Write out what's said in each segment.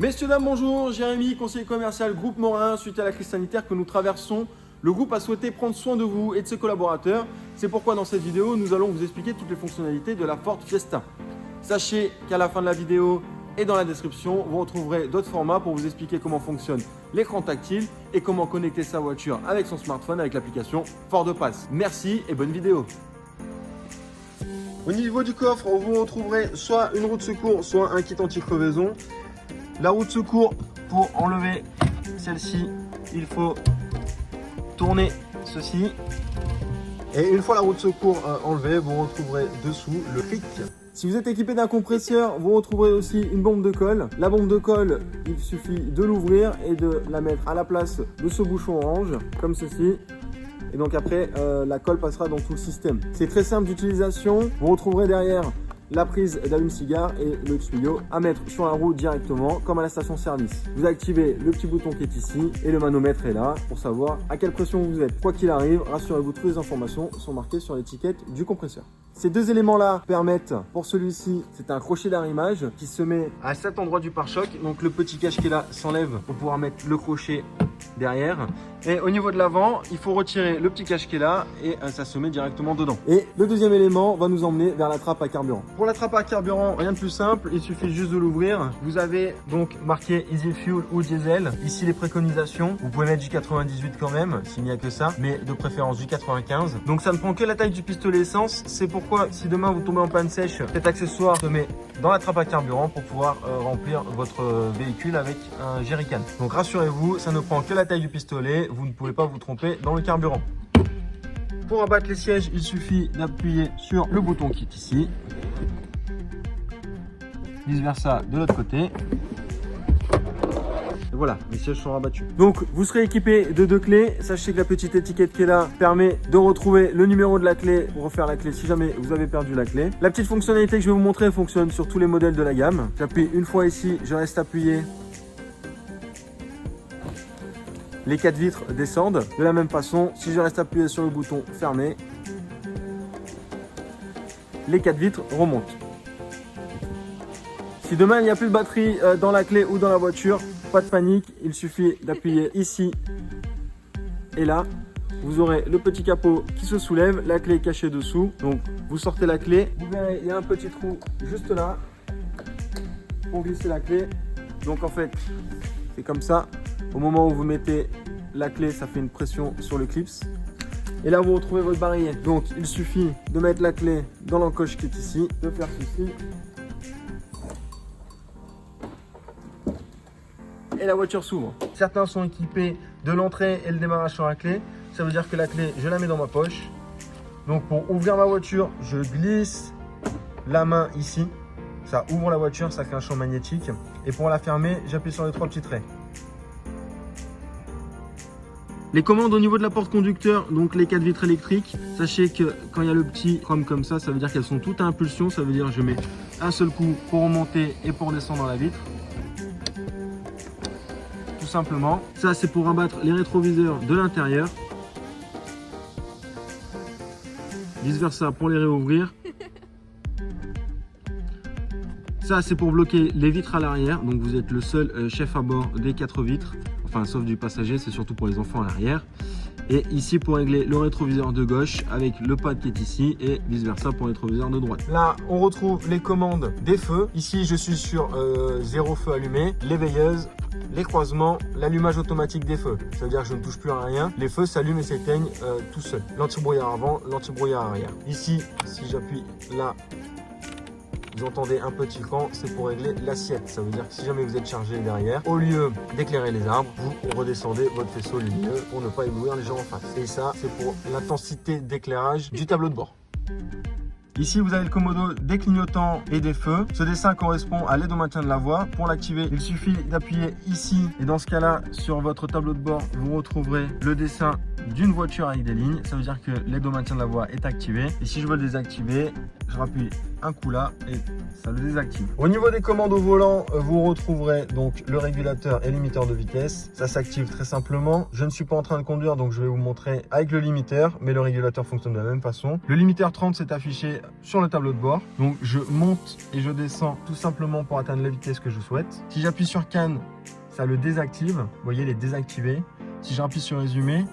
Messieurs, dames, bonjour, Jérémy, conseiller commercial Groupe Morin. Suite à la crise sanitaire que nous traversons, le groupe a souhaité prendre soin de vous et de ses collaborateurs. C'est pourquoi dans cette vidéo, nous allons vous expliquer toutes les fonctionnalités de la Ford Fiesta. Sachez qu'à la fin de la vidéo et dans la description, vous retrouverez d'autres formats pour vous expliquer comment fonctionne l'écran tactile et comment connecter sa voiture avec son smartphone avec l'application Ford Pass. Merci et bonne vidéo. Au niveau du coffre, vous retrouverez soit une roue de secours, soit un kit anti-crevaison. La roue de secours, pour enlever celle-ci, il faut tourner ceci. Et une fois la roue de secours enlevée, vous retrouverez dessous le clic. Si vous êtes équipé d'un compresseur, vous retrouverez aussi une bombe de colle. La bombe de colle, il suffit de l'ouvrir et de la mettre à la place de ce bouchon orange, comme ceci. Et donc après, la colle passera dans tout le système. C'est très simple d'utilisation. Vous retrouverez derrière la prise d'allume-cigare et le tuyau à mettre sur la roue directement, comme à la station-service. Vous activez le petit bouton qui est ici et le manomètre est là pour savoir à quelle pression vous êtes. Quoi qu'il arrive, rassurez-vous, toutes les informations sont marquées sur l'étiquette du compresseur. Ces deux éléments-là permettent, pour celui-ci, c'est un crochet d'arrimage qui se met à cet endroit du pare-choc. Donc le petit cache qui est là s'enlève pour pouvoir mettre le crochet derrière. Et au niveau de l'avant, il faut retirer le petit cache qui est là et ça se met directement dedans. Et le deuxième élément va nous emmener vers la trappe à carburant. Pour la trappe à carburant, rien de plus simple, il suffit juste de l'ouvrir. Vous avez donc marqué Easy Fuel ou Diesel. Ici les préconisations, vous pouvez mettre du 98 quand même, s'il n'y a que ça, mais de préférence du 95. Donc ça ne prend que la taille du pistolet essence. C'est pourquoi si demain vous tombez en panne sèche, cet accessoire se met dans la trappe à carburant pour pouvoir remplir votre véhicule avec un jerrycan. Donc rassurez-vous, ça ne prend que la taille du pistolet, vous ne pouvez pas vous tromper dans le carburant. Pour abattre les sièges, il suffit d'appuyer sur le bouton qui est ici. Vice versa de l'autre côté. Et voilà, les sièges sont rabattus. Donc vous serez équipé de deux clés. Sachez que la petite étiquette qui est là permet de retrouver le numéro de la clé pour refaire la clé si jamais vous avez perdu la clé. La petite fonctionnalité que je vais vous montrer fonctionne sur tous les modèles de la gamme. J'appuie une fois ici, je reste appuyé. Les 4 vitres descendent. De la même façon, si je reste appuyé sur le bouton fermé, les 4 vitres remontent. Si demain il n'y a plus de batterie dans la clé ou dans la voiture, pas de panique, il suffit d'appuyer ici et là. Vous aurez le petit capot qui se soulève, la clé est cachée dessous. Donc vous sortez la clé, vous verrez il y a un petit trou juste là pour glisser la clé. Donc en fait c'est comme ça. Au moment où vous mettez la clé, ça fait une pression sur le clips. Et là, vous retrouvez votre barillet. Donc, il suffit de mettre la clé dans l'encoche qui est ici, de faire ceci. Et la voiture s'ouvre. Certains sont équipés de l'entrée et le démarrage sur la clé. Ça veut dire que la clé, je la mets dans ma poche. Donc, pour ouvrir ma voiture, je glisse la main ici. Ça ouvre la voiture, ça crée un champ magnétique. Et pour la fermer, j'appuie sur les 3 petits traits. Les commandes au niveau de la porte conducteur, donc les 4 vitres électriques, sachez que quand il y a le petit chrome comme ça veut dire qu'elles sont toutes à impulsion, ça veut dire que je mets un seul coup pour remonter et pour descendre dans la vitre. Tout simplement. Ça c'est pour abattre les rétroviseurs de l'intérieur. Vice versa pour les réouvrir. Ça c'est pour bloquer les vitres à l'arrière, donc vous êtes le seul chef à bord des 4 vitres. Enfin, sauf du passager, c'est surtout pour les enfants à l'arrière. Et ici pour régler le rétroviseur de gauche avec le pad qui est ici et vice versa pour le rétroviseur de droite. Là, on retrouve les commandes des feux. Ici, je suis sur 0 feu allumé, les veilleuses, les croisements, l'allumage automatique des feux. Ça veut dire que je ne touche plus à rien. Les feux s'allument et s'éteignent tout seuls. L'anti-brouillard avant, l'anti-brouillard arrière. Ici, si j'appuie là, vous entendez un petit cran, c'est pour régler l'assiette. Ça veut dire que si jamais vous êtes chargé derrière, au lieu d'éclairer les arbres, vous redescendez votre faisceau lumineux pour ne pas éblouir les gens en face. Et ça, c'est pour l'intensité d'éclairage du tableau de bord. Ici, vous avez le commodo des clignotants et des feux. Ce dessin correspond à l'aide au maintien de la voie. Pour l'activer, il suffit d'appuyer ici. Et dans ce cas-là, sur votre tableau de bord, vous retrouverez le dessin d'une voiture avec des lignes. Ça veut dire que l'aide au maintien de la voie est activée. Et si je veux le désactiver, je rappuie un coup là et ça le désactive. Au niveau des commandes au volant, vous retrouverez donc le régulateur et limiteur de vitesse. Ça s'active très simplement. Je ne suis pas en train de conduire, donc je vais vous montrer avec le limiteur, mais le régulateur fonctionne de la même façon. Le limiteur 30 s'est affiché sur le tableau de bord. Donc je monte et je descends tout simplement pour atteindre la vitesse que je souhaite. Si j'appuie sur CAN, ça le désactive. Vous voyez, il est désactivé. Si j'appuie sur résumer,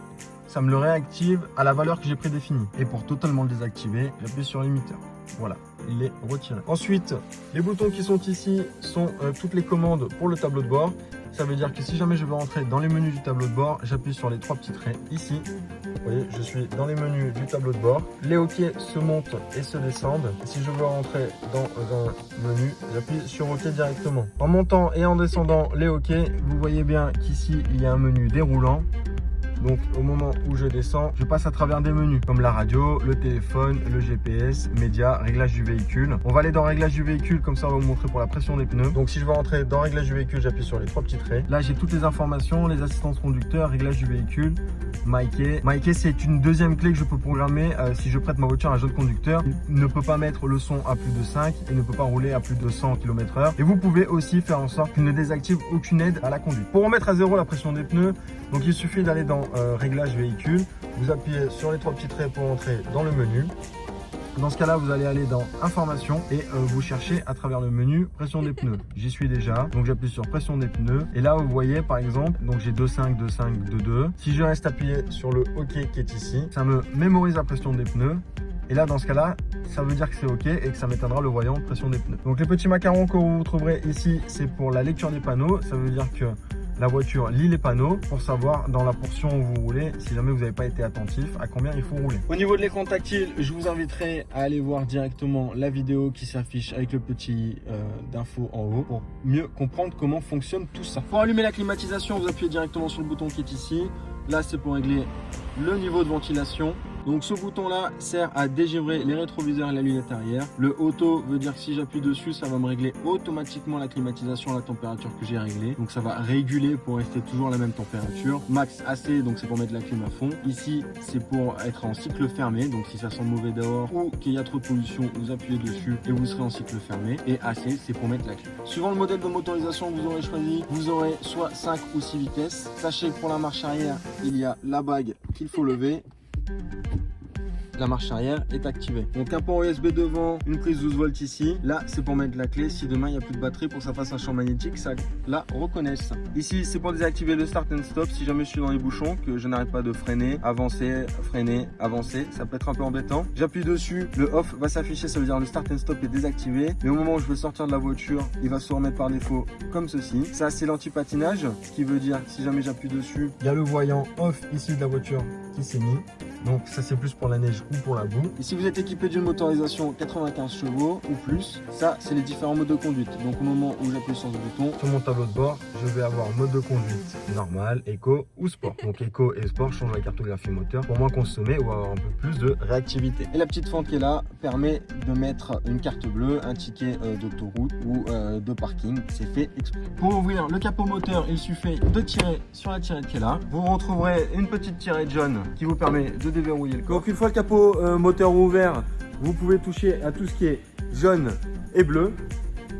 ça me le réactive à la valeur que j'ai prédéfinie. Et pour totalement le désactiver, j'appuie sur limiteur. Voilà, il est retiré. Ensuite, les boutons qui sont ici sont toutes les commandes pour le tableau de bord. Ça veut dire que si jamais je veux rentrer dans les menus du tableau de bord, j'appuie sur les 3 petits traits ici. Vous voyez, je suis dans les menus du tableau de bord. Les hoquets se montent et se descendent. Si je veux rentrer dans un menu, j'appuie sur OK directement. En montant et en descendant les hoquets, vous voyez bien qu'ici, il y a un menu déroulant. Donc au moment où je descends, je passe à travers des menus comme la radio, le téléphone, le GPS, médias, réglage du véhicule. On va aller dans réglage du véhicule, comme ça on va vous montrer pour la pression des pneus. Donc si je veux rentrer dans réglage du véhicule, j'appuie sur les 3 petits traits. Là j'ai toutes les informations, les assistances conducteurs, réglage du véhicule, MyKey. MyKey c'est une deuxième clé que je peux programmer si je prête ma voiture à un jeune conducteur. Il ne peut pas mettre le son à plus de 5, il ne peut pas rouler à plus de 100 km/h. Et vous pouvez aussi faire en sorte qu'il ne désactive aucune aide à la conduite. Pour remettre à zéro la pression des pneus, donc il suffit d'aller dans réglage véhicule, vous appuyez sur les 3 petits traits pour entrer dans le menu. Dans ce cas là vous allez aller dans information et vous cherchez à travers le menu pression des pneus. J'y suis déjà, donc j'appuie sur pression des pneus et là vous voyez par exemple, donc j'ai 2,5, 2,5, 2,2. Si je reste appuyé sur le OK qui est ici, ça me mémorise la pression des pneus. Et là, dans ce cas-là, ça veut dire que c'est OK et que ça m'éteindra le voyant de pression des pneus. Donc les petits macarons que vous trouverez ici, c'est pour la lecture des panneaux. Ça veut dire que la voiture lit les panneaux pour savoir dans la portion où vous roulez, si jamais vous n'avez pas été attentif, à combien il faut rouler. Au niveau de l'écran tactile, je vous inviterai à aller voir directement la vidéo qui s'affiche avec le petit d'info en haut pour mieux comprendre comment fonctionne tout ça. Pour allumer la climatisation, vous appuyez directement sur le bouton qui est ici. Là, c'est pour régler le niveau de ventilation. Donc ce bouton là sert à dégivrer les rétroviseurs et la lunette arrière. Le auto veut dire que si j'appuie dessus, ça va me régler automatiquement la climatisation à la température que j'ai réglée. Donc ça va réguler pour rester toujours à la même température. Max AC, donc c'est pour mettre la clim à fond. Ici c'est pour être en cycle fermé, donc si ça sent mauvais dehors ou qu'il y a trop de pollution, vous appuyez dessus et vous serez en cycle fermé. Et AC c'est pour mettre la clim. Suivant le modèle de motorisation que vous aurez choisi, vous aurez soit 5 ou 6 vitesses. Sachez que pour la marche arrière, il y a la bague qu'il faut lever. La marche arrière est activée. Donc un port USB devant, une prise 12 volts ici. Là, c'est pour mettre la clé. Si demain il n'y a plus de batterie pour que ça fasse un champ magnétique, ça la reconnaisse. Ici, c'est pour désactiver le start and stop. Si jamais je suis dans les bouchons, que je n'arrête pas de freiner, avancer, freiner, avancer, ça peut être un peu embêtant. J'appuie dessus, le off va s'afficher, ça veut dire le start and stop est désactivé. Mais au moment où je veux sortir de la voiture, il va se remettre par défaut comme ceci. Ça, c'est l'anti-patinage, ce qui veut dire que si jamais j'appuie dessus, il y a le voyant off ici de la voiture qui s'est mis. Donc ça c'est plus pour la neige ou pour la boue. Et si vous êtes équipé d'une motorisation 95 chevaux ou plus, ça c'est les différents modes de conduite. Donc au moment où j'appuie sur ce bouton, sur mon tableau de bord, je vais avoir mode de conduite normal, éco ou sport. Donc éco et sport changent la cartographie moteur pour moins consommer ou avoir un peu plus de réactivité. Et la petite fente qui est là permet de mettre une carte bleue, un ticket d'autoroute ou de parking. C'est fait exprès. Pour ouvrir le capot moteur, il suffit de tirer sur la tirette qui est là. Vous retrouverez une petite tirette jaune qui vous permet de déverrouiller le coffre. Donc une fois le capot moteur ouvert, vous pouvez toucher à tout ce qui est jaune et bleu.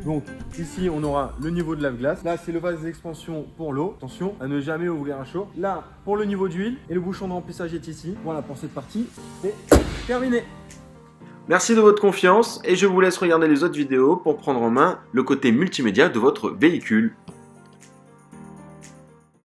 Donc ici on aura le niveau de lave-glace. Là c'est le vase d'expansion pour l'eau. Attention à ne jamais ouvrir un chaud. Là pour le niveau d'huile et le bouchon de remplissage est ici. Voilà pour cette partie, c'est terminé. Merci de votre confiance et je vous laisse regarder les autres vidéos pour prendre en main le côté multimédia de votre véhicule.